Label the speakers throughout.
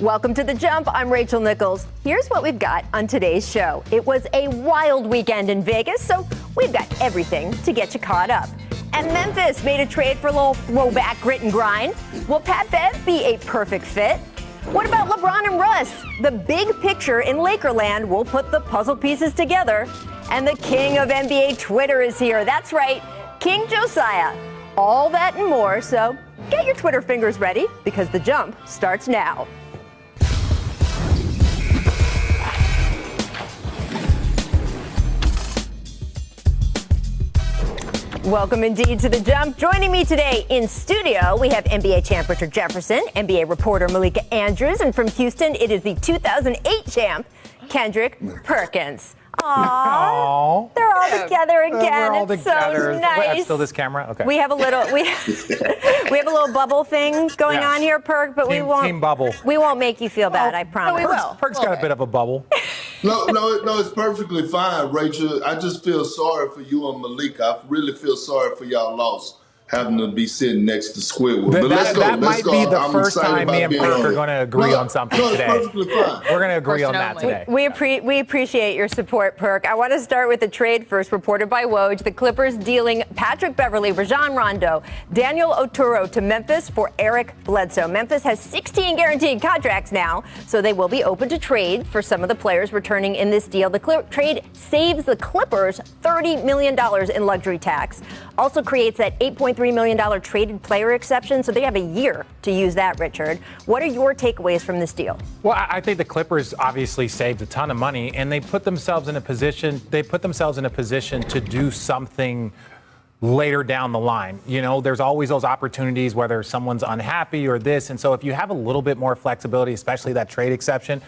Speaker 1: Welcome to The Jump. I'm Rachel Nichols. Here's what we've got on today's show. It was a wild weekend in Vegas, so we've got everything to get you caught up. And Memphis made a trade for a little throwback grit and grind. Will Pat Bev be a perfect fit? What about LeBron and Russ? The big picture in Lakerland will put the puzzle pieces together. And the king of NBA Twitter is here. That's right, King Josiah. All that and more, so get your Twitter fingers ready because The Jump starts now. Welcome indeed to The Jump. Joining me today in studio, we have NBA champ Richard Jefferson, NBA reporter Malika Andrews, and from Houston, it is the 2008 champ, Kendrick Perkins. Aww. They're all together again.
Speaker 2: We're all
Speaker 1: it's
Speaker 2: together.
Speaker 1: So nice.
Speaker 2: Wait, still this camera? Okay.
Speaker 1: We have a little we have a little bubble thing going on here, Perk, but we won't
Speaker 2: team bubble.
Speaker 1: We won't make you feel bad, I promise.
Speaker 3: No, we will.
Speaker 2: Perk's got a bit of a bubble.
Speaker 4: No, it's perfectly fine, Rachel. I just feel sorry for you and Malika. I really feel sorry for y'all loss, having to be sitting next to Squidward. But let's go.
Speaker 2: That might be the
Speaker 4: I'm
Speaker 2: first time me and Perk are going to agree on something today.
Speaker 4: No, it's perfectly fine.
Speaker 2: We're going to agree on that today.
Speaker 1: We appreciate your support, Perk. I want to start with the trade first, reported by Woj. The Clippers dealing Patrick Beverley, Rajon Rondo, Daniel Oturu to Memphis for Eric Bledsoe. Memphis has 16 guaranteed contracts now, so they will be open to trade for some of the players returning in this deal. The trade saves the Clippers $30 million in luxury tax, also creates that $8.3 million traded player exception, so they have a year to use that, Richard. What are your takeaways from this deal?
Speaker 2: Well, I think the Clippers obviously saved a ton of money, and they put themselves in a position to do something later down the line. You know, there's always those opportunities whether someone's unhappy or this, and so if you have a little bit more flexibility, especially that trade exception,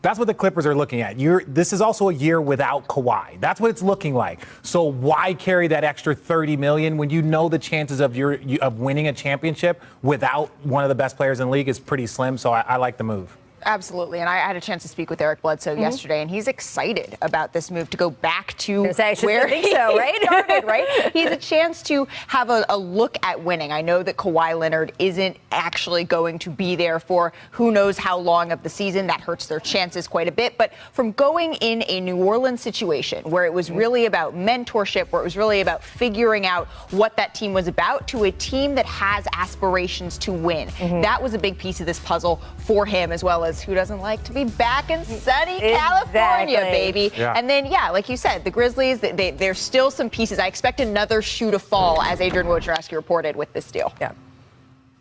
Speaker 2: that's what the Clippers are looking at. This is also a year without Kawhi. That's what it's looking like. So why carry that extra $30 million when you know the chances of winning a championship without one of the best players in the league is pretty slim? So I like the move.
Speaker 3: Absolutely. And I had a chance to speak with Eric Bledsoe yesterday, and he's excited about this move to go back to where he started, right? He's a chance to have a look at winning. I know that Kawhi Leonard isn't actually going to be there for who knows how long of the season. That hurts their chances quite a bit. But from going in a New Orleans situation where it was really about mentorship, where it was really about figuring out what that team was about, to a team that has aspirations to win. That was a big piece of this puzzle for him, as well as who doesn't like to be back in sunny California, baby.
Speaker 2: Yeah.
Speaker 3: And then, like you said, the Grizzlies, there's still some pieces. I expect another shoe to fall, as Adrian Wojnarowski reported with this deal.
Speaker 1: Yeah.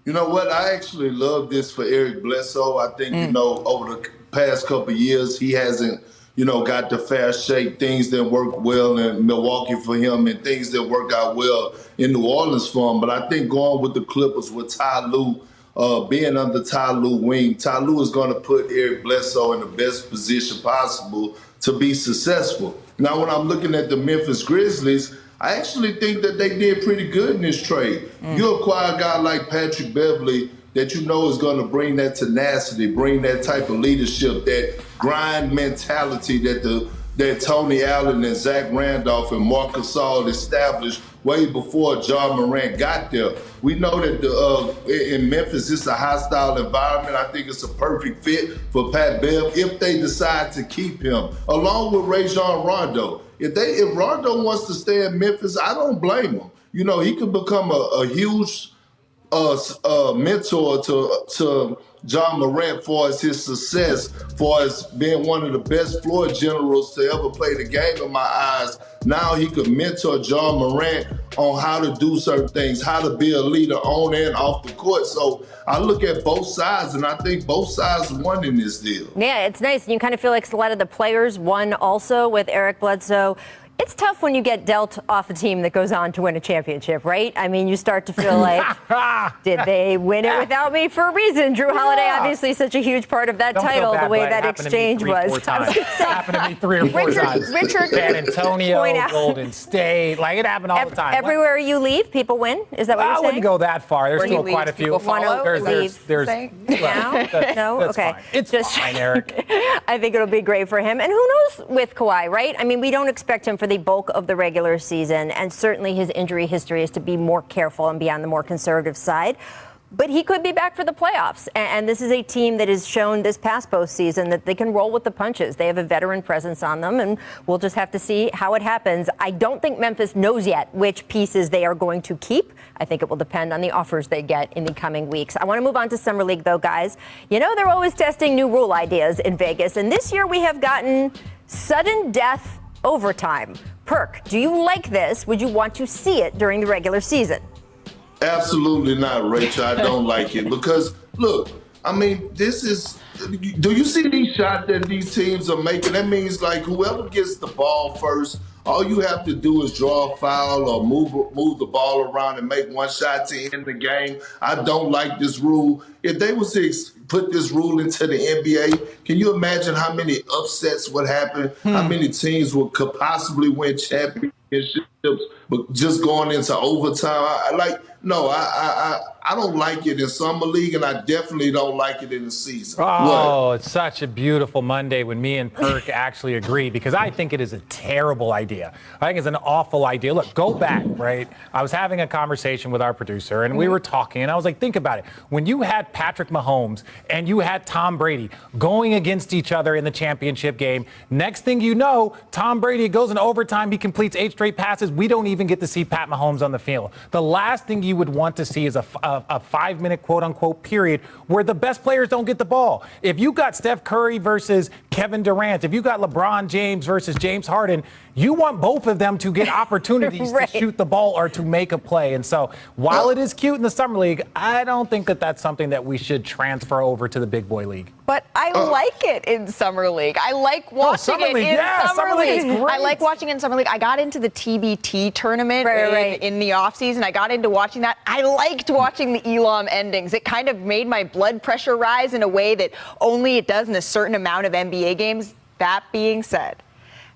Speaker 4: You know what? I actually love this for Eric Bledsoe. I think, over the past couple of years, he hasn't, got the fast shake. Things that work well in Milwaukee for him and things that work out well in New Orleans for him. But I think going with the Clippers with Ty Lue, being under Ty Lue wing, Ty Lue is going to put Eric Bledsoe in the best position possible to be successful. Now, when I'm looking at the Memphis Grizzlies, I actually think that they did pretty good in this trade. You acquire a guy like Patrick Beverley that you know is going to bring that tenacity, bring that type of leadership, that grind mentality that Tony Allen and Zach Randolph and Marc Gasol established way before John Morant got there. We know that in Memphis, it's a hostile environment. I think it's a perfect fit for Pat Bev if they decide to keep him, along with Rajon Rondo. If Rondo wants to stay in Memphis, I don't blame him. He could become a huge mentor to John Morant for his success, for his being one of the best floor generals to ever play the game in my eyes. Now he could mentor John Morant on how to do certain things, how to be a leader on and off the court. So I look at both sides, and I think both sides won in this deal.
Speaker 1: Yeah, it's nice. And you kind of feel like a lot of the players won also with Eric Bledsoe. It's tough when you get dealt off a team that goes on to win a championship, right? I mean, you start to feel like, did they win it without me for a reason? Drew Holiday, obviously, such a huge part of that title, the way that exchange was.
Speaker 2: It happened to me 3 or 4 times.
Speaker 1: Richard,
Speaker 2: San Antonio, Golden State, like it happened all the time.
Speaker 1: Everywhere you leave, people win? Is that what you're saying?
Speaker 2: I wouldn't go that far. There's still quite a few.
Speaker 1: No? Okay.
Speaker 2: It's fine, Eric.
Speaker 1: I think it'll be great for him. And who knows with Kawhi, right? I mean, we don't expect him for the bulk of the regular season, and certainly his injury history is to be more careful and be on the more conservative side. but he could be back for the playoffs. And this is a team that has shown this past postseason that they can roll with the punches. They have a veteran presence on them, and we'll just have to see how it happens. I don't think Memphis knows yet which pieces they are going to keep. I think it will depend on the offers they get in the coming weeks. I want to move on to Summer League, though, guys. You know, they're always testing new rule ideas in Vegas, and this year we have gotten sudden death overtime. Perk, do you like this? Would you want to see it during the regular season?
Speaker 4: Absolutely not, Rachel. I don't like it because, look, I mean, this is, do you see these shots that these teams are making? That means, like, whoever gets the ball first, all you have to do is draw a foul or move the ball around and make one shot to end the game. I don't like this rule. If they was to put this rule into the NBA, can you imagine how many upsets would happen? How many teams could possibly win championships, but just going into overtime? I don't like it in Summer League, and I definitely don't like it in the season.
Speaker 2: Oh, it's such a beautiful Monday when me and Perk actually agree, because I think it is a terrible idea. I think it's an awful idea. Look, go back, right? I was having a conversation with our producer, and we were talking, and I was like, think about it. When you had Patrick Mahomes and you had Tom Brady going against each other in the championship game, next thing you know, Tom Brady goes in overtime, he completes 8 straight passes. We don't even get to see Pat Mahomes on the field. The last thing you would want to see is a 5-minute quote-unquote period where the best players don't get the ball. If you got Steph Curry versus Kevin Durant, if you got LeBron James versus James Harden, you want both of them to get opportunities
Speaker 1: right.
Speaker 2: to shoot the ball or to make a play. And so while it is cute in the Summer League, I don't think that that's something that we should transfer over to the Big Boy League.
Speaker 3: But I like it in Summer League. I like watching it in Summer League. I like watching it in Summer League. I got into the TBT tournament in the offseason. I got into watching that. I liked watching the Elam endings. It kind of made my blood pressure rise in a way that only it does in a certain amount of NBA games. That being said,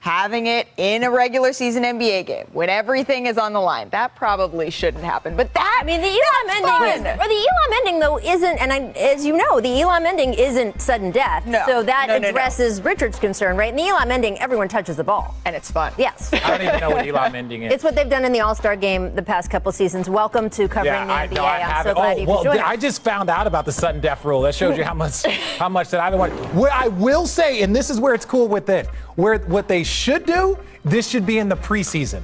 Speaker 3: having it in a regular season NBA game when everything is on the line, that probably shouldn't happen. But that,
Speaker 1: I mean, the Elam ending the Elam ending though isn't, and as you know, the Elam ending isn't sudden death.
Speaker 3: No,
Speaker 1: so that addresses Richard's concern, right? In the Elam ending, everyone touches the ball,
Speaker 3: and it's fun.
Speaker 1: Yes.
Speaker 2: I don't even know what Elam ending is.
Speaker 1: It's what they've done in the All-Star game the past couple seasons. Welcome to covering the NBA. I'm so glad you could join us.
Speaker 2: I just found out about the sudden death rule. That shows you how much that I don't want. What I will say, and this is where it's cool with it, what they should do. This should be in the preseason.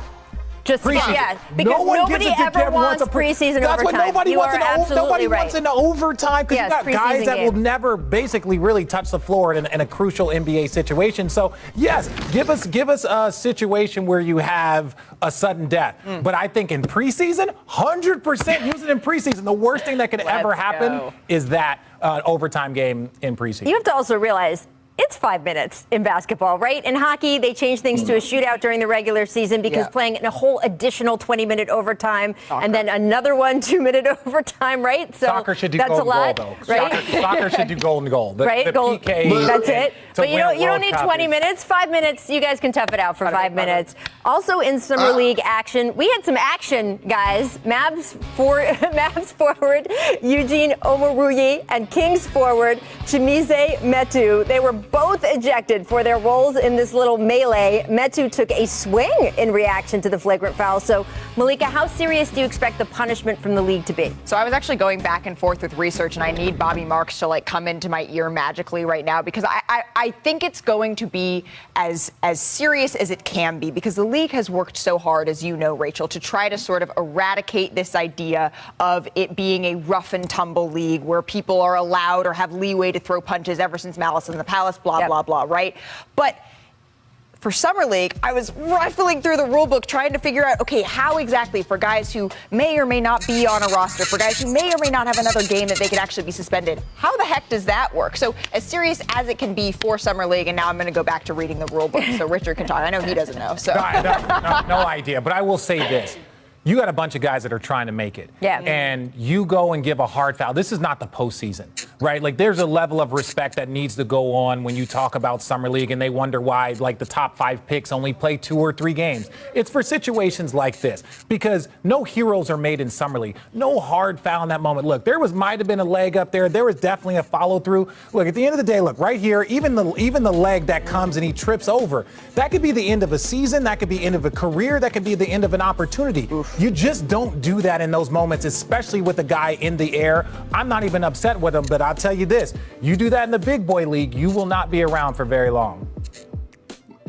Speaker 1: Just preseason. Yeah, because nobody ever wants preseason overtime.
Speaker 2: That's what nobody wants. Nobody
Speaker 1: right.
Speaker 2: wants an overtime because you got guys that will never basically really touch the floor in a crucial NBA situation. So yes, give us a situation where you have a sudden death. But I think in preseason, 100% use it in preseason. The worst thing that could ever happen is that overtime game in preseason.
Speaker 1: You have to also realize, it's 5 minutes in basketball, right? In hockey, they change things to a shootout during the regular season because playing in a whole additional 20-minute overtime and then another 2-minute overtime, right? So
Speaker 2: soccer should do
Speaker 1: that's
Speaker 2: goal
Speaker 1: a lot,
Speaker 2: and goal, though.
Speaker 1: Right?
Speaker 2: Soccer should do goal and goal.
Speaker 1: Right?
Speaker 2: The
Speaker 1: goal,
Speaker 2: PK.
Speaker 1: That's it. But you don't need 20
Speaker 2: Cup
Speaker 1: minutes. 5 minutes, you guys can tough it out for 5 minutes. Also in Summer League action, we had some action, guys. Mavs forward Eugene Omoruyi and Kings forward Chimezie Metu. They were both ejected for their roles in this little melee. Metu took a swing in reaction to the flagrant foul. So, Malika, how serious do you expect the punishment from the league to be?
Speaker 3: So I was actually going back and forth with research, and I need Bobby Marks to come into my ear magically right now, because I think it's going to be as serious as it can be, because the league has worked so hard, as you know, Rachel, to try to sort of eradicate this idea of it being a rough and tumble league where people are allowed or have leeway to throw punches ever since Malice in the Palace, blah, blah, blah, right? But for Summer League, I was rifling through the rule book trying to figure out, okay, how exactly for guys who may or may not be on a roster, for guys who may or may not have another game that they could actually be suspended, how the heck does that work? So as serious as it can be for Summer League, and now I'm going to go back to reading the rule book so Richard can talk. I know he doesn't know. So
Speaker 2: no idea, but I will say this. You got a bunch of guys that are trying to make it.
Speaker 1: Yeah.
Speaker 2: And you go and give a hard foul. This is not the postseason, right? Like, there's a level of respect that needs to go on when you talk about Summer League and they wonder why, like, the top 5 picks only play 2 or 3 games. It's for situations like this, because no heroes are made in Summer League. No hard foul in that moment. Look, might have been a leg up there. There was definitely a follow through. Look, at the end of the day, look, right here, even the leg that comes and he trips over, that could be the end of a season. That could be the end of a career. That could be the end of an opportunity. Oof. You just don't do that in those moments, especially with a guy in the air. I'm not even upset with him, but I'll tell you this. You do that in the big boy league, you will not be around for very long.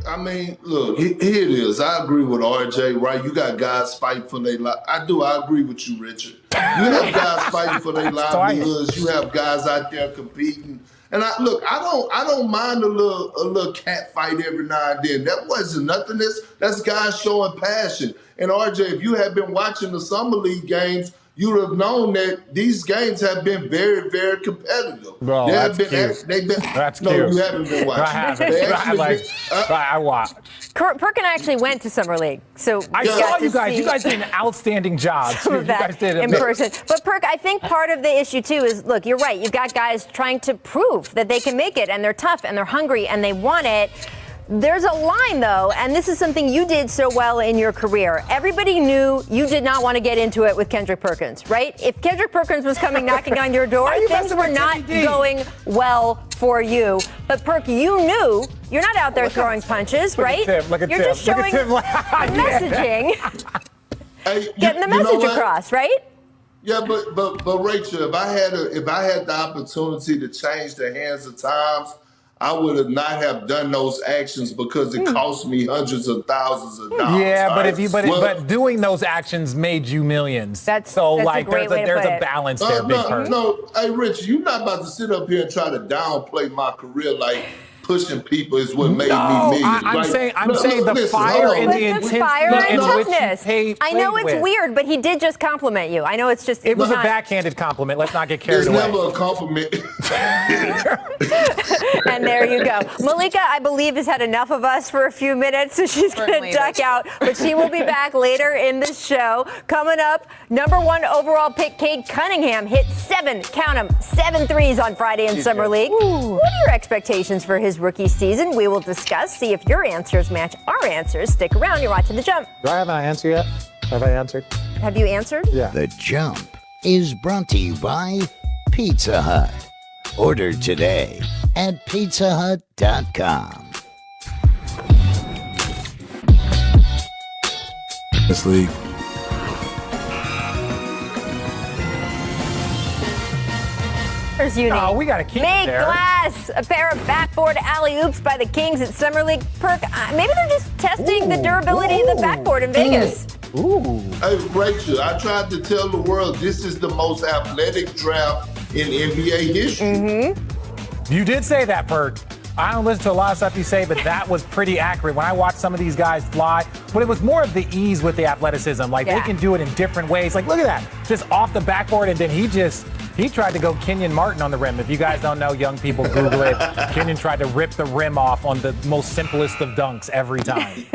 Speaker 4: I mean, look, here it is. I agree with RJ, right? You got guys fighting for their life. I agree with you, Richard. You have guys fighting for their livelihoods. You have guys out there competing. And I don't mind a little cat fight every now and then. That wasn't nothing. That's guys showing passion. And RJ, if you had been watching the summer league games, you would have known that these games have been very, very competitive.
Speaker 2: Bro, that's cute. That's
Speaker 4: no,
Speaker 2: cute.
Speaker 4: You haven't been watching.
Speaker 2: I watched.
Speaker 1: Perk and I actually went to Summer League, so
Speaker 2: I saw you guys. You guys did an outstanding job.
Speaker 1: Some of that in person. But Perk, I think part of the issue too is, look, you're right. You've got guys trying to prove that they can make it, and they're tough, and they're hungry, and they want it. There's a line, though, and this is something you did so well in your career. Everybody knew you did not want to get into it with Kendrick Perkins, right? If Kendrick Perkins was coming knocking on your door, things were not going well for you. But Perk, you knew you're not out there throwing punches, right? You're just showing messaging, getting the message across, right?
Speaker 4: Yeah, but Rachel, if I had the opportunity to change the hands of times, I would have not have done those actions because it cost me hundreds of thousands of dollars.
Speaker 2: Yeah, but doing those actions made you millions. There's a balance there, Big Perk.
Speaker 4: No, hey, Rich, you're not about to sit up here and try to downplay my career like pushing people is what made me millions.
Speaker 2: I'm saying the fire and the intensity
Speaker 1: and toughness.
Speaker 2: I
Speaker 1: know it's weird, but he did just compliment you. I know it's just.
Speaker 2: It was a backhanded compliment. Let's not get carried away.
Speaker 4: It's never a compliment.
Speaker 1: And there you go. Malika, I believe, has had enough of us for a few minutes, so she's going to duck out. But she will be back later in the show. Coming up, #1 overall pick Cade Cunningham hit 7 threes on Friday in Summer League. What are your expectations for his rookie season? We will discuss, see if your answers match our answers. Stick around. You're watching The Jump.
Speaker 5: Do I have an answer yet? Have I answered?
Speaker 1: Have you answered?
Speaker 5: Yeah.
Speaker 6: The Jump is brought to you by Pizza Hut. Order today at pizzahut.com.
Speaker 5: This league.
Speaker 2: No, we got to keep it there.
Speaker 1: Glass, a pair of backboard alley-oops by the Kings at Summer League. Perk, maybe they're just testing the durability of the backboard in Vegas.
Speaker 4: Hey, Rachel, I tried to tell the world this is the most athletic draft in NBA history.
Speaker 2: You did say that, Perk. I don't listen to a lot of stuff you say, but that was pretty accurate. When I watched some of these guys fly, but it was more of the ease with the athleticism. Like, they can do it in different ways. Like, look at that. Just off the backboard, and then he tried to go Kenyon Martin on the rim. If you guys don't know, young people, Google it. Kenyon tried to rip the rim off on the most simplest of dunks every time.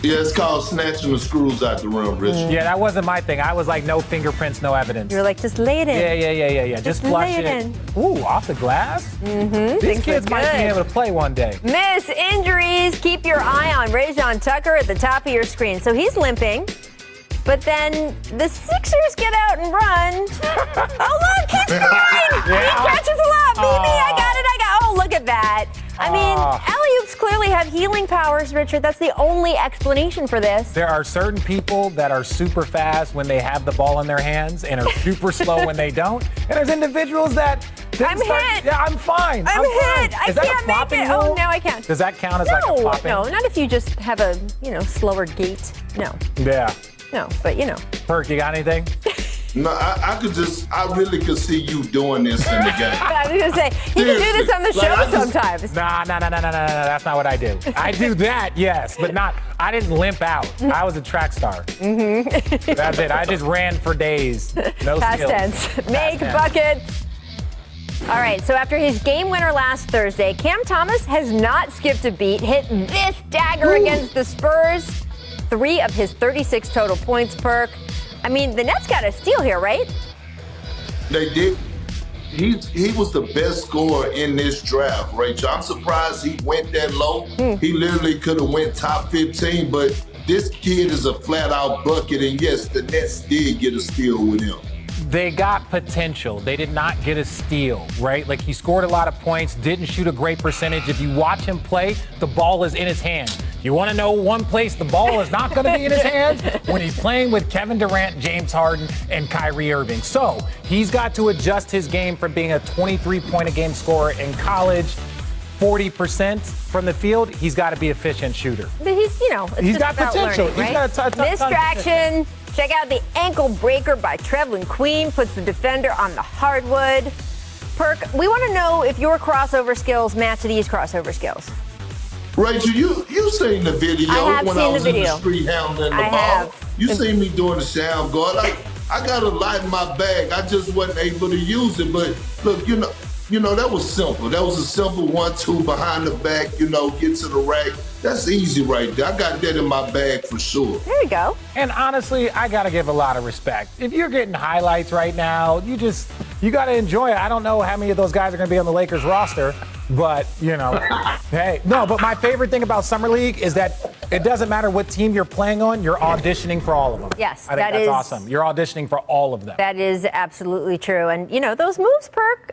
Speaker 4: Yeah, it's called snatching the screws out the rim, Rich.
Speaker 2: Yeah, that wasn't my thing. I was like, no fingerprints, no evidence.
Speaker 1: You're like, just lay it in.
Speaker 2: Yeah. Just flush it. Ooh, off the glass? These kids might be able to play one day.
Speaker 1: Miss injuries. Keep your eye on Rajon Tucker at the top of your screen. So he's limping. But then the Sixers get out and run. Oh, look, he's fine. He catches a lot. BB, I got it. Oh, look at that. I mean, alley-oops clearly have healing powers, Richard. That's the only explanation for this.
Speaker 2: There are certain people that are super fast when they have the ball in their hands and are super slow when they don't. And there's individuals that
Speaker 1: I'm hit.
Speaker 2: Yeah, I'm fine.
Speaker 1: I'm hit.
Speaker 2: Is that a flopping
Speaker 1: make it.
Speaker 2: rule?
Speaker 1: Oh, no, I can't.
Speaker 2: Does that count as like a flopping?
Speaker 1: No, not if you just have a, slower gait. No.
Speaker 2: Yeah.
Speaker 1: No, but
Speaker 2: Perk, you got anything?
Speaker 4: No, I really could see you doing this in the game.
Speaker 1: I was gonna say, you can do this on the show sometimes.
Speaker 2: Nah, that's not what I do. I do that, yes, but I didn't limp out. I was a track star. That's it. I just ran for days. No
Speaker 1: Past
Speaker 2: skills.
Speaker 1: tense. Make buckets. All right, so after his game winner last Thursday, Cam Thomas has not skipped a beat, hit this dagger against the Spurs. 3 of his 36 total points, Perk. I mean, the Nets got a steal here, right?
Speaker 4: They did. He was the best scorer in this draft, Rachel. I'm surprised he went that low. He literally could have went top 15, but this kid is a flat-out bucket, and yes, the Nets did get a steal with him.
Speaker 2: They got potential. They did not get a steal, right? Like, he scored a lot of points, didn't shoot a great percentage. If you watch him play, the ball is in his hand. You want to know one place the ball is not going to be in his hands? When he's playing with Kevin Durant, James Harden, and Kyrie Irving. So he's got to adjust his game from being a 23-point-a-game scorer in college, 40% from the field. He's got to be an efficient shooter.
Speaker 1: But he's,
Speaker 2: he's got potential.
Speaker 1: Learning, right?
Speaker 2: He's got a ton
Speaker 1: Distraction. Check out the ankle breaker by Trevlin Queen. Puts the defender on the hardwood. Perk, we want to know if your crossover skills match these crossover skills.
Speaker 4: Rachel, you seen the video when I was in the street handling the ball. You seen me doing the sham guard. I got a lot in my bag. I just wasn't able to use it. But look, that was simple. That was a simple 1-2 behind the back, get to the rack. That's easy right there. I got that in my bag for sure.
Speaker 1: There you go.
Speaker 2: And honestly, I got to give a lot of respect. If you're getting highlights right now, you got to enjoy it. I don't know how many of those guys are going to be on the Lakers roster, but, hey. No, but my favorite thing about Summer League is that it doesn't matter what team you're playing on, you're auditioning for all of them.
Speaker 1: Yes,
Speaker 2: I think that's awesome. You're auditioning for all of them.
Speaker 1: That is absolutely true. And, those moves, Perk,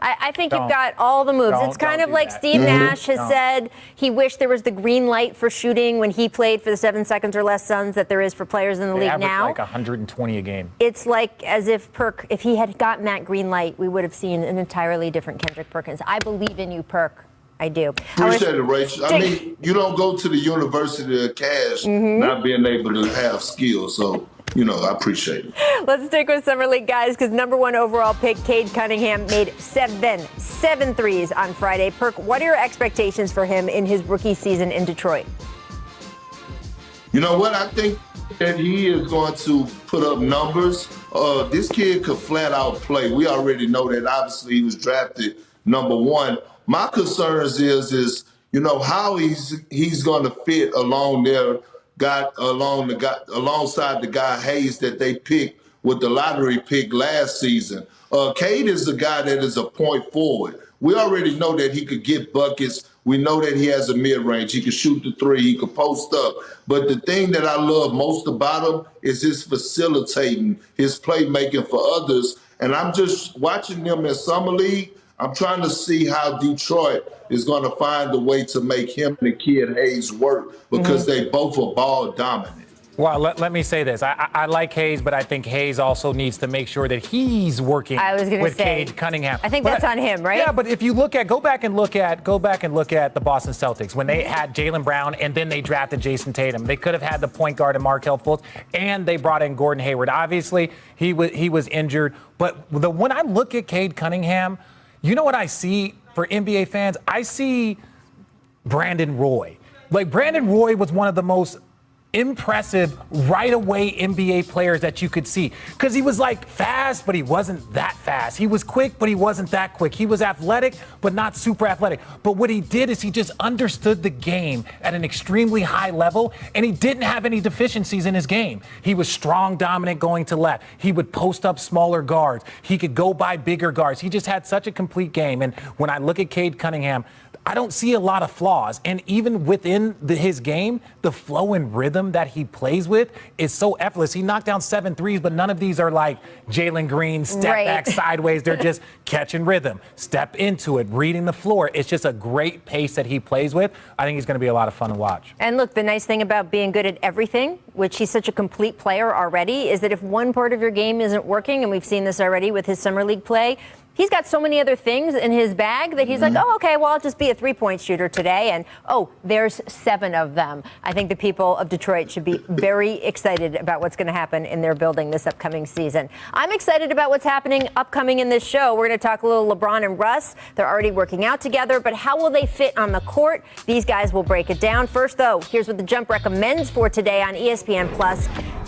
Speaker 1: I think you've got all the moves. It's kind of like Steve Nash has said he wished there was the green light for shooting when he played for the 7 seconds or less Suns that there is for players in the league now.
Speaker 2: Like 120 a game.
Speaker 1: It's like as if Perk, if he had gotten that green light, we would have seen an entirely different Kendrick Perkins. I believe in you, Perk. I do.
Speaker 4: Appreciate it, Rachel. I mean, you don't go to the University of Cash not being able to have skills. So, I appreciate it.
Speaker 1: Let's stick with Summer League, guys, because number 1 overall pick, CADE Cunningham, made seven threes on Friday. Perk, what are your expectations for him in his rookie season in Detroit?
Speaker 4: You know what? I think that he is going to put up numbers. This kid could flat out play. We already know that. Obviously, he was drafted number 1. My concerns is how he's going to fit along there. Alongside the guy Hayes that they picked with the lottery pick last season. CADE is the guy that is a point forward. We already know that he could get buckets. We know that he has a mid-range. He can shoot the three. He can post up. But the thing that I love most about him is his facilitating, his playmaking for others. And I'm just watching them in Summer League. I'm trying to see how Detroit is going to find a way to make him and the kid Hayes work because they both are ball dominant.
Speaker 2: Well, let me say this. I like Hayes, but I think Hayes also needs to make sure that he's working with CADE Cunningham.
Speaker 1: I think that's on him, right?
Speaker 2: Yeah, but if you go back and look at the Boston Celtics when they had Jaylen Brown and then they drafted Jason Tatum. They could have had the point guard and Markelle Fultz, and they brought in Gordon Hayward. Obviously, he was injured, but when I look at CADE Cunningham, you know what I see for NBA fans? I see Brandon Roy. Like, Brandon Roy was one of the most impressive right away NBA players that you could see, because he was like fast, but he wasn't that fast. He was quick, but he wasn't that quick. He was athletic, but not super athletic. But what he did is he just understood the game at an extremely high level, and he didn't have any deficiencies in his game. He was strong, dominant, going to left. He would post up smaller guards. He could go by bigger guards. He just had such a complete game. And when I look at CADE Cunningham, I don't see a lot of flaws. And even within his game, the flow and rhythm that he plays with is so effortless. He knocked down 7 threes, but none of these are like Jalen Green, step back sideways. They're just catching rhythm, step into it, reading the floor. It's just a great pace that he plays with. I think he's going to be a lot of fun to watch.
Speaker 1: And look, the nice thing about being good at everything, which he's such a complete player already, is that if one part of your game isn't working, and we've seen this already with his summer league play, he's got so many other things in his bag that he's like, oh, okay, well, I'll just be a three-point shooter today. And, oh, there's 7 of them. I think the people of Detroit should be very excited about what's going to happen in their building this upcoming season. I'm excited about what's happening upcoming in this show. We're going to talk a little LeBron and Russ. They're already working out together, but how will they fit on the court? These guys will break it down. First, though, here's what The Jump recommends for today on ESPN+.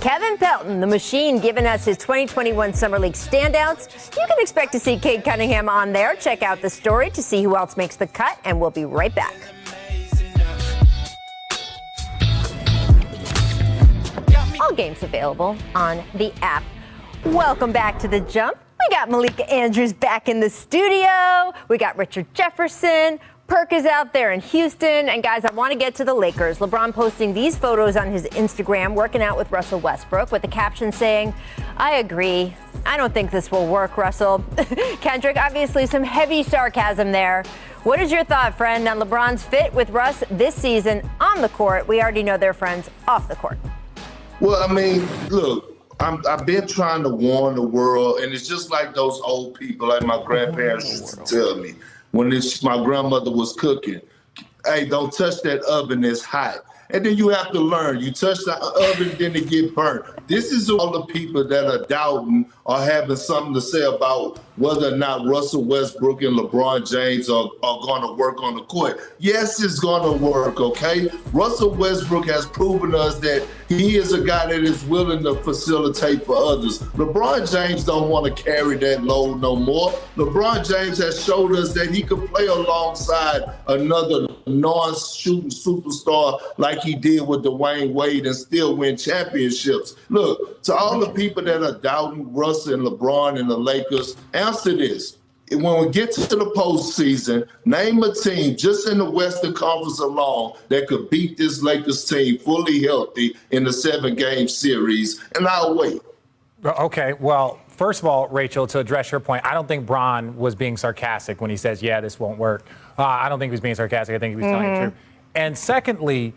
Speaker 1: Kevin Pelton, the machine, giving us his 2021 Summer League standouts. You can expect to see CADE Cunningham on there. Check out the story to see who else makes the cut, and we'll be right back. All games available on the app. Welcome back to The Jump. We got Malika Andrews back in the studio. We got Richard Jefferson, Perk is out there in Houston, and guys, I want to get to the Lakers. LeBron posting these photos on his Instagram, working out with Russell Westbrook, with the caption saying, "I agree. I don't think this will work, Russell." Kendrick, obviously some heavy sarcasm there. What is your thought, friend, on LeBron's fit with Russ this season on the court? We already know they're friends off the court.
Speaker 4: Well, I mean, look, I've been trying to warn the world, and it's just like those old people, like my grandparents used to tell me when my grandmother was cooking, "Hey, don't touch that oven, it's hot." And then you have to learn. You touch the oven, then it get burnt. This is all the people that are doubting or having something to say about whether or not Russell Westbrook and LeBron James are going to work on the court. Yes, it's going to work, okay? Russell Westbrook has proven us that he is a guy that is willing to facilitate for others. LeBron James don't want to carry that load no more. LeBron James has showed us that he could play alongside another non-shooting superstar like he did with Dwayne Wade and still win championships. Look, to all the people that are doubting Russ and LeBron and the Lakers, answer this. When we get to the postseason, name a team just in the Western Conference alone that could beat this Lakers team fully healthy in the 7-game series, and I'll wait.
Speaker 2: Okay, well, first of all, Rachel, to address your point, I don't think Bron was being sarcastic when he says, yeah, this won't work. I don't think he was being sarcastic. I think he was telling the truth. And secondly,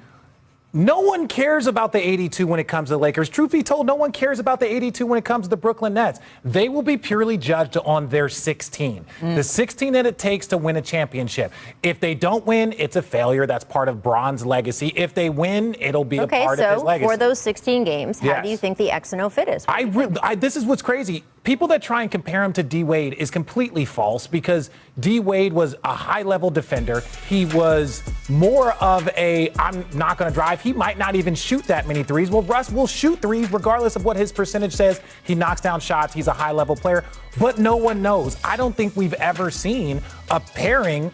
Speaker 2: no one cares about the 82 when it comes to the Lakers. Truth be told, no one cares about the 82 when it comes to the Brooklyn Nets. They will be purely judged on their 16. The 16 that it takes to win a championship. If they don't win, it's a failure. That's part of Bron's legacy. If they win, it'll be a part of his legacy.
Speaker 1: For those 16 games, how do you think the X and O fit is?
Speaker 2: This is what's crazy. People that try and compare him to D. Wade is completely false, because D. Wade was a high-level defender. He was more of a, I'm not going to drive. He might not even shoot that many threes. Well, Russ will shoot threes regardless of what his percentage says. He knocks down shots. He's a high-level player. But no one knows. I don't think we've ever seen a pairing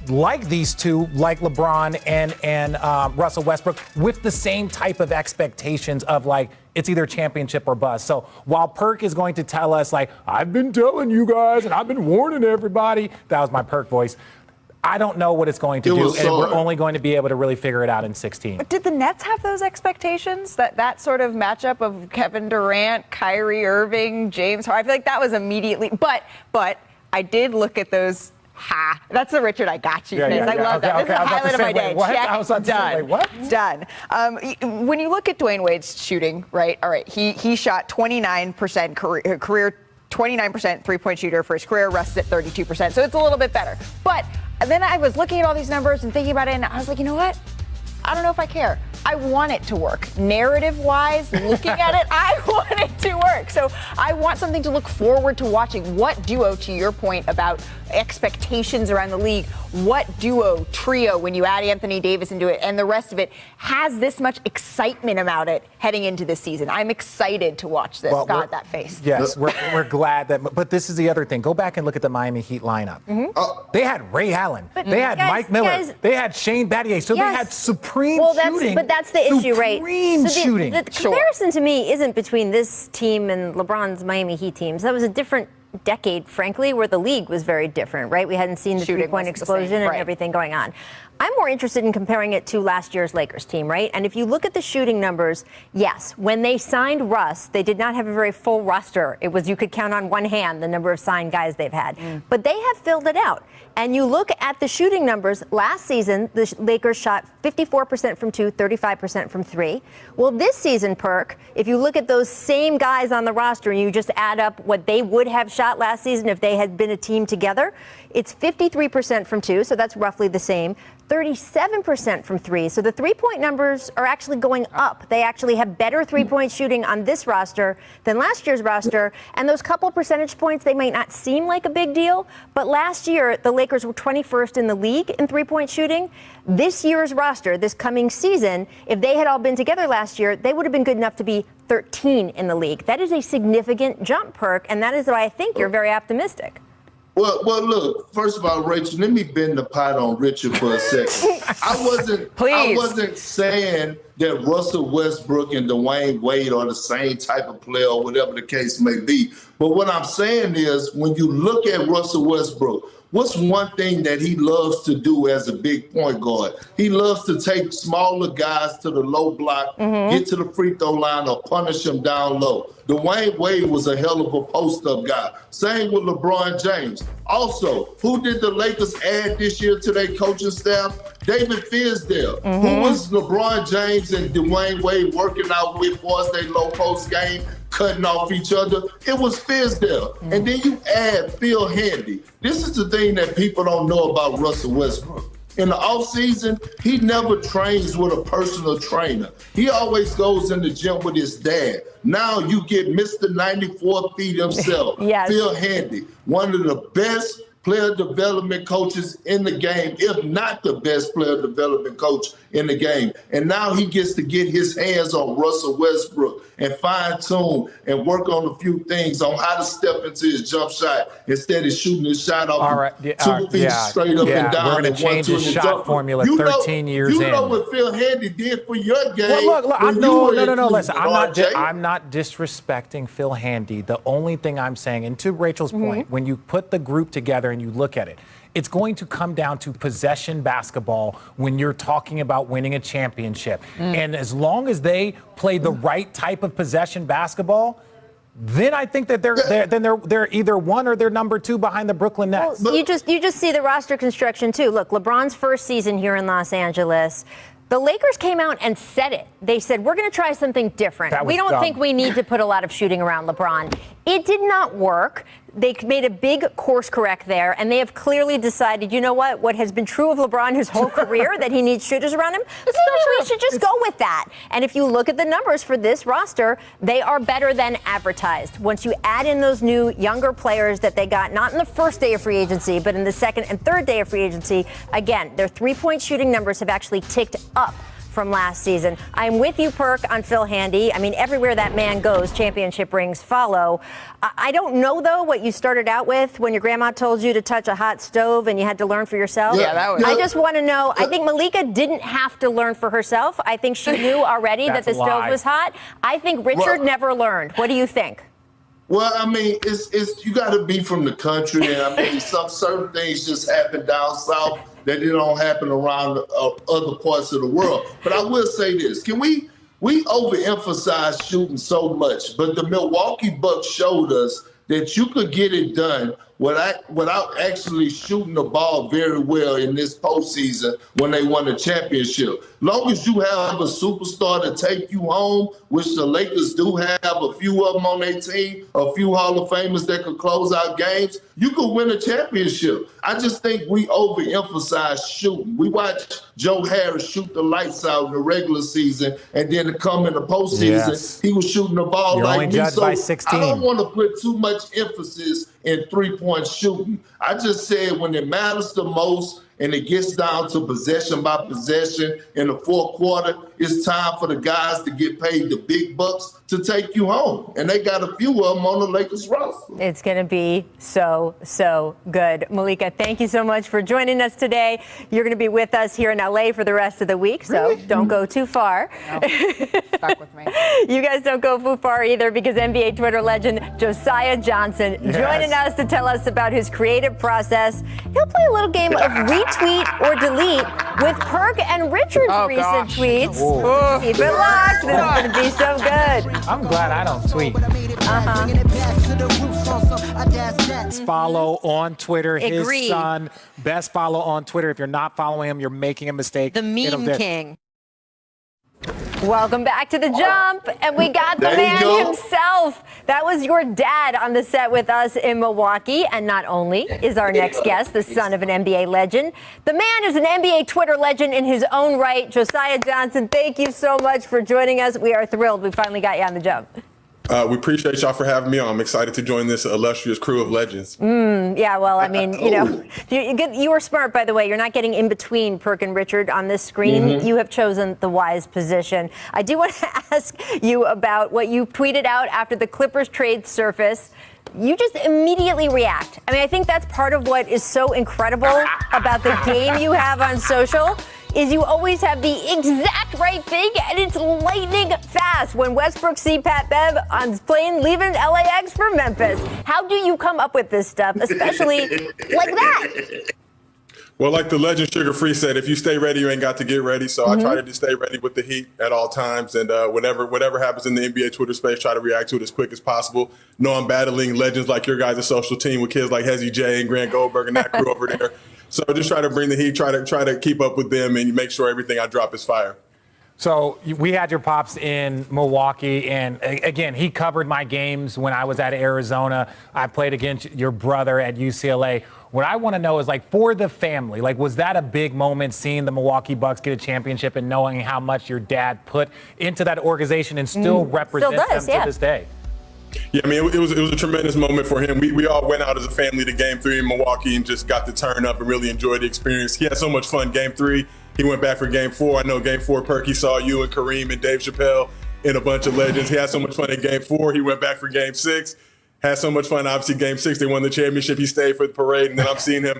Speaker 2: like these two, like LeBron and Russell Westbrook, with the same type of expectations of, like, it's either championship or bust. So while Perk is going to tell us, like, I've been telling you guys and I've been warning everybody, that was my Perk voice, I don't know what it's going to do, and we're only going to be able to really figure it out in 16.
Speaker 3: But did the Nets have those expectations, that sort of matchup of Kevin Durant, Kyrie Irving, James Harden? I feel like that was immediately, but I did look at those. That's the Richard I got you. I love that. This is the highlight of my day. Check.
Speaker 2: I was about to say, what?
Speaker 3: Done. When you look at Dwayne Wade's shooting, right? All right, he shot 29% career 29% three-point shooter for his career. Russ is at 32%, so it's a little bit better. But then I was looking at all these numbers and thinking about it, and I was like, you know what? I don't know if I care. I want it to work. Narrative-wise, looking at it, I want it to work. So I want something to look forward to watching. What duo, to your point about expectations around the league, what duo, trio, when you add Anthony Davis into it and the rest of it, has this much excitement about it heading into this season? I'm excited to watch this. God, that face.
Speaker 2: Yes, we're glad that. But this is the other thing. Go back and look at the Miami Heat lineup. They had Ray Allen. They had Mike Miller. They had Shane Battier. So they had supreme shooting.
Speaker 1: But that's the issue, right?
Speaker 2: Supreme shooting.
Speaker 1: The comparison to me isn't between this team and LeBron's Miami Heat teams. That was a different decade, frankly, where the league was very different, right? We hadn't seen the three-point explosion and everything going on. I'm more interested in comparing it to last year's Lakers team, right? And if you look at the shooting numbers, yes, when they signed Russ, they did not have a very full roster. It was, you could count on one hand the number of signed guys they've had. But they have filled it out. And you look at the shooting numbers, last season, the Lakers shot 54% from 2, 35% from 3. Well, this season, Perk, if you look at those same guys on the roster and you just add up what they would have shot last season if they had been a team together, it's 53% from 2, so that's roughly the same. 37% from 3. So the three-point numbers are actually going up. They actually have better three-point shooting on this roster than last year's roster. And those couple percentage points, they might not seem like a big deal, but last year the Lakers were 21st in the league in three-point shooting. This year's roster, this coming season, if they had all been together last year, they would have been good enough to be 13 in the league. That is a significant jump, Perk, and that is why I think you're very optimistic.
Speaker 4: Well, look, first of all, Rachel, let me bend the pot on Richard for a second. I wasn't saying that Russell Westbrook and Dwayne Wade are the same type of player or whatever the case may be. But what I'm saying is, when you look at Russell Westbrook, what's one thing that he loves to do as a big point guard? He loves to take smaller guys to the low block, get to the free throw line, or punish them down low. Dwayne Wade was a hell of a post-up guy. Same with LeBron James. Also, who did the Lakers add this year to their coaching staff? David Fizdale. Who was LeBron James and Dwayne Wade working out with for their low post game, cutting off each other? It was Fizdale. And then you add Phil Handy. This is the thing that people don't know about Russell Westbrook. In the offseason, he never trains with a personal trainer. He always goes in the gym with his dad. Now you get Mr. 94 feet himself,
Speaker 1: Yes.
Speaker 4: Phil Handy, one of the best player development coaches in the game, if not the best player development coach in the game. And now he gets to get his hands on Russell Westbrook and fine-tune and work on a few things on how to step into his jump shot instead of shooting his shot off 2 feet straight up and down.
Speaker 2: We're going to change his shot formula 13 years in.
Speaker 4: You know what Phil Handy did for your game.
Speaker 2: Well, look, no. Listen,
Speaker 4: RJ.
Speaker 2: I'm not disrespecting Phil Handy. The only thing I'm saying, and to Rachel's point, when you put the group together and you look at it, it's going to come down to possession basketball when you're talking about winning a championship. And as long as they play the right type of possession basketball, then I think that they're either one or they're number two behind the Brooklyn Nets.
Speaker 1: Well, you just see the roster construction too. Look, LeBron's first season here in Los Angeles, the Lakers came out and said it. They said, we're going to try something different. We don't think we need to put a lot of shooting around LeBron. It did not work. They made a big course correct there, and they have clearly decided, you know what has been true of LeBron his whole career, that he needs shooters around him? Maybe we should just go with that. And if you look at the numbers for this roster, they are better than advertised. Once you add in those new younger players that they got, not in the first day of free agency, but in the second and third day of free agency, again, their three-point shooting numbers have actually ticked up from last season. I'm with you, Perk, on Phil Handy. I mean, everywhere that man goes, championship rings follow. I don't know, though, what you started out with when your grandma told you to touch a hot stove and you had to learn for yourself.
Speaker 3: Yeah, that was.
Speaker 1: I just want to know, I think Malika didn't have to learn for herself. I think she knew already that the stove was hot. I think Richard never learned. What do you think?
Speaker 4: Well, I mean, it's you got to be from the country, and I mean, some certain things just happen down south that it don't happen around other parts of the world. But I will say this: we overemphasize shooting so much, but the Milwaukee Bucks showed us that you could get it done without actually shooting the ball very well in this postseason when they won the championship. Long as you have a superstar to take you home, which the Lakers do have a few of them on their team, a few Hall of Famers that could close out games, you could win a championship. I just think we overemphasize shooting. We watch Joe Harris shoot the lights out in the regular season, and then to come in the postseason, he was shooting the ball like me. So
Speaker 2: by 16.
Speaker 4: I don't want to put too much emphasis in three-point shooting. I just said when it matters the most and it gets down to possession by possession in the fourth quarter, it's time for the guys to get paid the big bucks to take you home. And they got a few of them on the Lakers roster.
Speaker 1: It's going to be so good. Malika, thank you so much for joining us today. You're going to be with us here in LA for the rest of the week, so don't go too far.
Speaker 3: No, stuck with me.
Speaker 1: You guys don't go too far either, because NBA Twitter legend Josiah Johnson joining us to tell us about his creative process. He'll play a little game of retweet or delete with Perk and Richard's recent tweets. Keep it locked. This is going to be so good.
Speaker 2: I'm glad I don't tweet. Best follow on Twitter.
Speaker 1: Agreed.
Speaker 2: His son, best follow on Twitter. If you're not following him, you're making a mistake.
Speaker 1: The meme king. Welcome back to The Jump, and we got the man himself. That was your dad on the set with us in Milwaukee, and not only is our next guest the son of an NBA legend, the man is an NBA Twitter legend in his own right. Josiah Johnson, thank you so much for joining us. We are thrilled we finally got you on The Jump.
Speaker 7: We appreciate y'all for having me on. I'm excited to join this illustrious crew of legends.
Speaker 1: Yeah, well, I mean, you know, you were smart, by the way. You're not getting in between Perk and Richard on this screen. You have chosen the wise position. I do want to ask you about what you tweeted out after the Clippers trade surfaced. You just immediately react. I mean, I think that's part of what is so incredible about the game you have on social. is you always have the exact right thing, and it's lightning fast when Westbrook see Pat Bev on plane leaving LAX for Memphis. How do you come up with this stuff, especially like that?
Speaker 7: Well, like the legend Sugar Free said, if you stay ready, you ain't got to get ready. So I try to just stay ready with the heat at all times. And whatever happens in the NBA Twitter space, try to react to it as quick as possible. Know I'm battling legends like your guys' social team with kids like Hezzy J and Grant Goldberg and that crew over there. So just try to bring the heat, try to keep up with them and make sure everything I drop is fire.
Speaker 2: So we had your pops in Milwaukee, and again, he covered my games when I was at Arizona. I played against your brother at UCLA. What I want to know is, like, for the family, like, was that a big moment seeing the Milwaukee Bucks get a championship and knowing how much your dad put into that organization and still represents them to this day?
Speaker 7: Yeah, I mean, it was a tremendous moment for him. We all went out as a family to Game 3 in Milwaukee and just got to turn up and really enjoy the experience. He had so much fun Game 3. He went back for Game 4. I know Game 4, Perk, he saw you and Kareem and Dave Chappelle and a bunch of legends. He had so much fun at Game 4. He went back for Game 6. Had so much fun. Obviously, Game 6, they won the championship. He stayed for the parade, and then I'm seeing him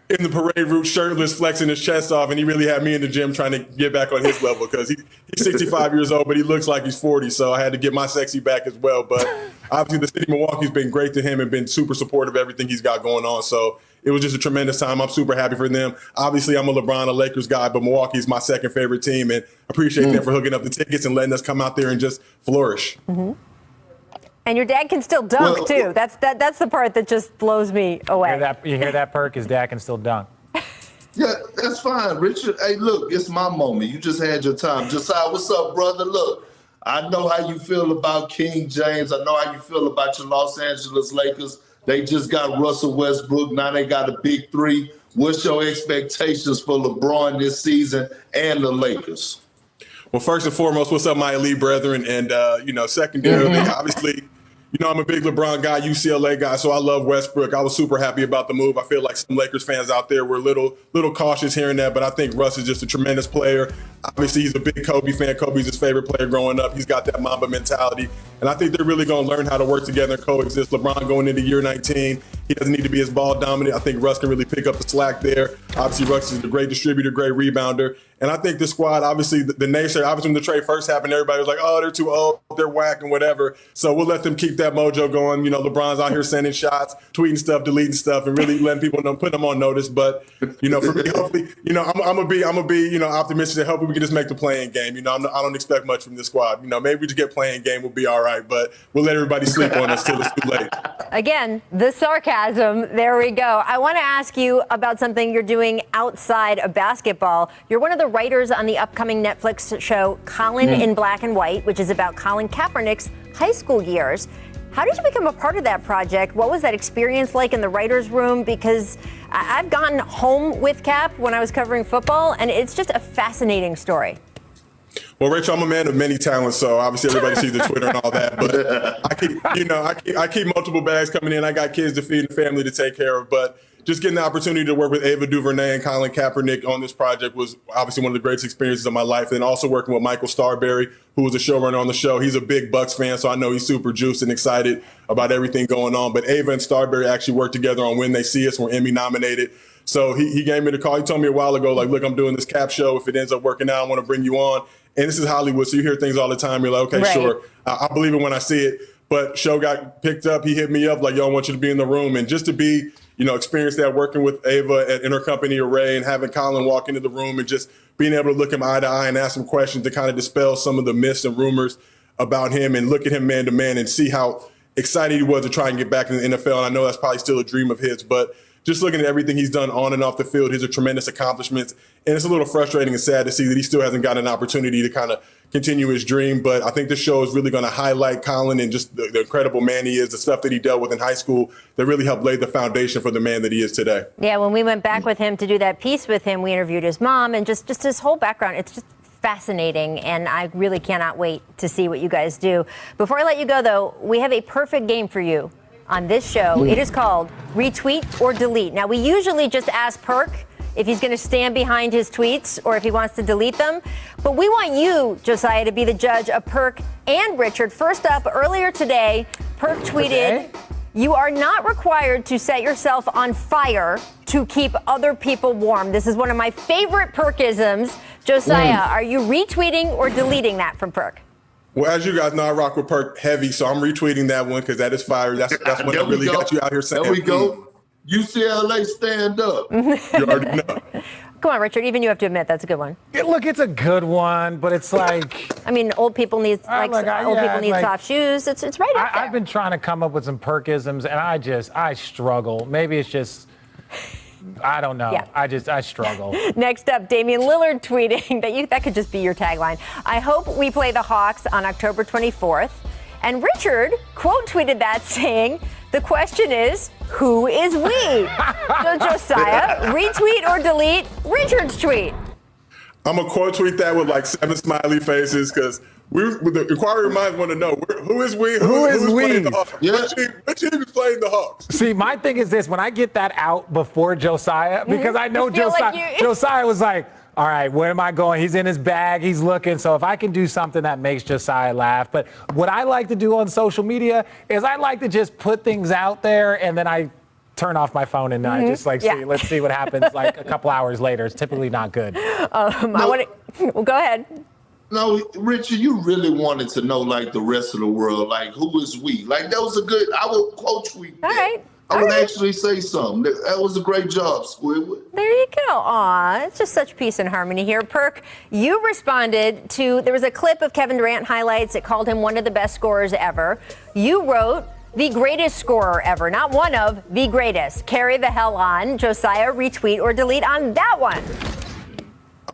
Speaker 7: in the parade route, shirtless, flexing his chest off, and he really had me in the gym trying to get back on his level because he's 65 years old, but he looks like he's 40, so I had to get my sexy back as well. But obviously, the city of Milwaukee's been great to him and been super supportive of everything he's got going on. So it was just a tremendous time. I'm super happy for them. Obviously, I'm a LeBron, a Lakers guy, but Milwaukee's my second favorite team, and appreciate them for hooking up the tickets and letting us come out there and just flourish.
Speaker 1: And your dad can still dunk, too. That's the part that just blows me away.
Speaker 2: You hear that, Perk? His dad can still dunk.
Speaker 4: Yeah, that's fine, Richard. Hey, look, it's my moment. You just had your time. Josiah, what's up, brother? Look, I know how you feel about King James. I know how you feel about your Los Angeles Lakers. They just got Russell Westbrook. Now they got a big three. What's your expectations for LeBron this season and the Lakers?
Speaker 7: Well, first and foremost, what's up, my elite brethren? And, secondarily, obviously, I'm a big LeBron guy, UCLA guy, so I love Westbrook. I was super happy about the move. I feel like some Lakers fans out there were a little cautious hearing that, but I think Russ is just a tremendous player. Obviously, he's a big Kobe fan. Kobe's his favorite player growing up. He's got that Mamba mentality. And I think they're really going to learn how to work together and coexist. LeBron going into year 19, he doesn't need to be as ball dominant. I think Russ can really pick up the slack there. Obviously, Russ is a great distributor, great rebounder. And I think the squad, obviously, the naysayer, obviously when the trade first happened, everybody was like, oh, they're too old, they're whack and whatever. So we'll let them keep that mojo going. LeBron's out here sending shots, tweeting stuff, deleting stuff, and really letting people know, put them on notice. But, for me, hopefully, I'm gonna be optimistic that hopefully we can just make the playing game. I don't expect much from this squad. Maybe we just get playing game, we'll be all right. But we'll let everybody sleep on us till it's too late.
Speaker 1: Again, the sarcasm. There we go. I want to ask you about something you're doing outside of basketball. You're one of the writers on the upcoming Netflix show Colin in Black and White, which is about Colin Kaepernick's high school years. How did you become a part of that project? What was that experience like in the writer's room? Because I've gone home with Cap when I was covering football, and it's just a fascinating story.
Speaker 7: Well, Rachel, I'm a man of many talents, so obviously everybody sees the Twitter and all that. But I keep multiple bags coming in. I got kids to feed and family to take care of. But just getting the opportunity to work with Ava DuVernay and Colin Kaepernick on this project was obviously one of the greatest experiences of my life. And also working with Michael Starberry, who was a showrunner on the show. He's a big Bucks fan, so I know he's super juiced and excited about everything going on. But Ava and Starberry actually worked together on When They See Us. We're Emmy nominated. So he gave me the call. He told me a while ago, like, look, I'm doing this Cap show. If it ends up working out, I want to bring you on. And this is Hollywood, so you hear things all the time. You're like, okay, right. Sure. I believe it when I see it. But show got picked up. He hit me up like, yo, I want you to be in the room. And just to be, experience that working with Ava in her company, Array, and having Colin walk into the room and just being able to look him eye to eye and ask him questions to kind of dispel some of the myths and rumors about him and look at him man to man and see how excited he was to try and get back in the NFL. And I know that's probably still a dream of his, but just looking at everything he's done on and off the field, his are tremendous accomplishments. And it's a little frustrating and sad to see that he still hasn't gotten an opportunity to kind of continue his dream. But I think this show is really going to highlight Colin and just the incredible man he is, the stuff that he dealt with in high school that really helped lay the foundation for the man that he is today. Yeah,
Speaker 1: when we went back with him to do that piece with him, we interviewed his mom and just his whole background. It's just fascinating, and I really cannot wait to see what you guys do. Before I let you go, though, we have a perfect game for you on this show. It is called Retweet or Delete. Now, we usually just ask Perk if he's going to stand behind his tweets or if he wants to delete them. But we want you, Josiah, to be the judge of Perk and Richard. First up, earlier today, Perk tweeted, You are not required to set yourself on fire to keep other people warm. This is one of my favorite Perkisms. Josiah, are you retweeting or deleting that from Perk?
Speaker 7: Well, as you guys know, I rock with Perk heavy, so I'm retweeting that one because that is fire. That's what really got you out here saying.
Speaker 4: There we go. UCLA, stand up.
Speaker 7: You already know.
Speaker 1: Come on, Richard. Even you have to admit that's a good one.
Speaker 2: Look, it's a good one, but it's like
Speaker 1: I mean, old people need soft shoes. It's right up there.
Speaker 2: I've been trying to come up with some Perkisms, and I struggle. Maybe it's just I don't know.
Speaker 1: Yeah.
Speaker 2: I struggle.
Speaker 1: Next up, Damian Lillard tweeting that could just be your tagline. I hope we play the Hawks on October 24th. And Richard quote tweeted that saying, the question is, who is we? So Josiah, retweet or delete Richard's tweet?
Speaker 7: I'm going to quote tweet that with like 7 smiley faces because the inquiry minds want to know, who is we?
Speaker 2: Who is we?
Speaker 7: Playing the Hawks?
Speaker 4: Yeah.
Speaker 7: Which team is playing the Hawks?
Speaker 2: See, my thing is this. When I get that out before Josiah, because I know Josiah was like, all right, where am I going? He's in his bag. He's looking. So if I can do something that makes Josiah laugh. But what I like to do on social media is I like to just put things out there and then I turn off my phone and I just let's see what happens like a couple hours later. It's typically not good.
Speaker 1: Well, go ahead.
Speaker 4: No, Richard, you really wanted to know like the rest of the world, like who is we? Like that was I would quote tweet that.
Speaker 1: All right.
Speaker 4: I would actually say something. That was a great job, Squidward.
Speaker 1: There you go. Aw, it's just such peace and harmony here. Perk, you responded there was a clip of Kevin Durant highlights. It called him one of the best scorers ever. You wrote the greatest scorer ever, not one of, the greatest. Carry the hell on. Josiah, retweet or delete on that one.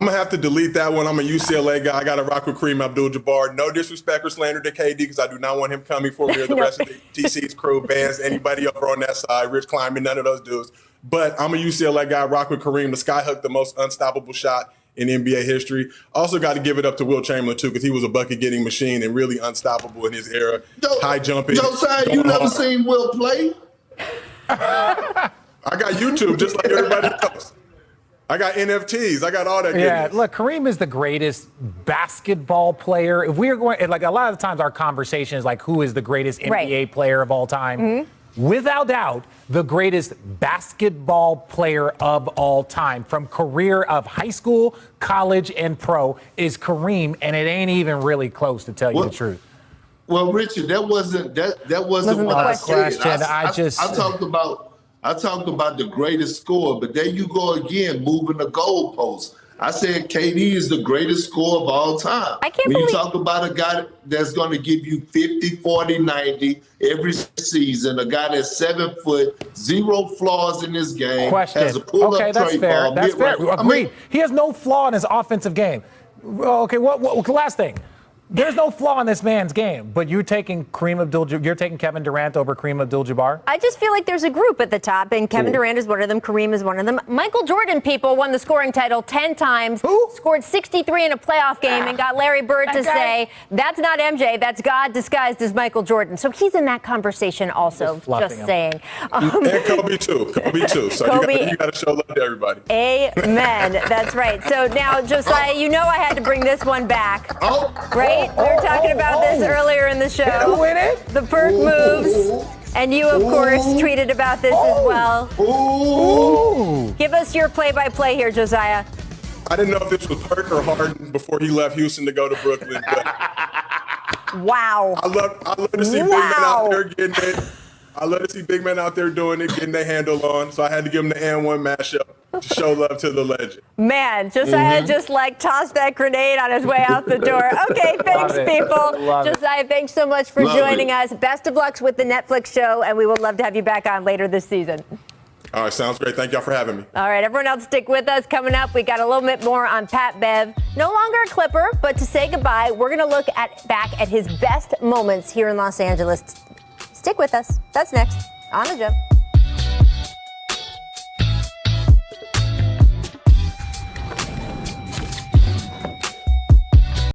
Speaker 7: I'm going to have to delete that one. I'm a UCLA guy. I got to rock with Kareem Abdul-Jabbar. No disrespect or slander to KD because I do not want him coming for me or the rest of the TC's crew, bands, anybody over on that side, Rich Kleiman, none of those dudes. But I'm a UCLA guy. Rock with Kareem. The skyhook, the most unstoppable shot in NBA history. Also got to give it up to Will Chamberlain, too, because he was a bucket-getting machine and really unstoppable in his era. High jumping.
Speaker 4: Josiah, you never seen Will play?
Speaker 7: I got YouTube just like everybody else. I got NFTs. I got all that.
Speaker 2: Yeah, look, Kareem is the greatest basketball player. If we are going, like a lot of the times our conversation is like, who is the greatest NBA player of all time? Without doubt, the greatest basketball player of all time from career of high school, college, and pro is Kareem, and it ain't even really close to tell you the truth.
Speaker 4: Well, Richard, that wasn't what I said. I talked about the greatest scorer, but there you go again, moving the goalposts. I said KD is the greatest scorer of all time. When you talk about a guy that's going to give you 50, 40, 90 every season, a guy that's 7 foot, 0 flaws in his game, has a pull-up
Speaker 2: that's fair.
Speaker 4: ball.
Speaker 2: That's fair. Agreed. He has no flaw in his offensive game. Okay, what last thing? There's no flaw in this man's game, but you're taking Kevin Durant over Kareem Abdul-Jabbar? I
Speaker 1: just feel like there's a group at the top, and Kevin Durant is one of them, Kareem is one of them. Michael Jordan, people, won the scoring title 10 times, scored 63 in a playoff game, and got Larry Bird to say, that's not MJ, that's God disguised as Michael Jordan. So he's in that conversation also, just saying.
Speaker 7: And Kobe, too. So you got to show love to everybody.
Speaker 1: Amen. That's right. So now, Josiah, you know I had to bring this one back. Right? We were talking about this earlier in the show. The Perk moves. And you, of course, tweeted about this as well. Give us your play-by-play here, Josiah.
Speaker 7: I didn't know if this was Perk or Harden before he left Houston to go to Brooklyn. But
Speaker 1: wow.
Speaker 7: I love to see big men out there getting it. I love to see big men out there doing it, getting their handle on. So I had to give him the and one mashup to show love to the legend.
Speaker 1: Man, Josiah just like tossed that grenade on his way out the door. Okay, thanks, people. Josiah, thanks so much for joining us. Best of luck with the Netflix show, and we would love to have you back on later this season.
Speaker 7: All right, sounds great. Thank y'all for having me.
Speaker 1: All right, everyone else stick with us. Coming up, we got a little bit more on Pat Bev. No longer a Clipper, but to say goodbye, we're going to look back at his best moments here in Los Angeles. Stick with us. That's next on The Jump.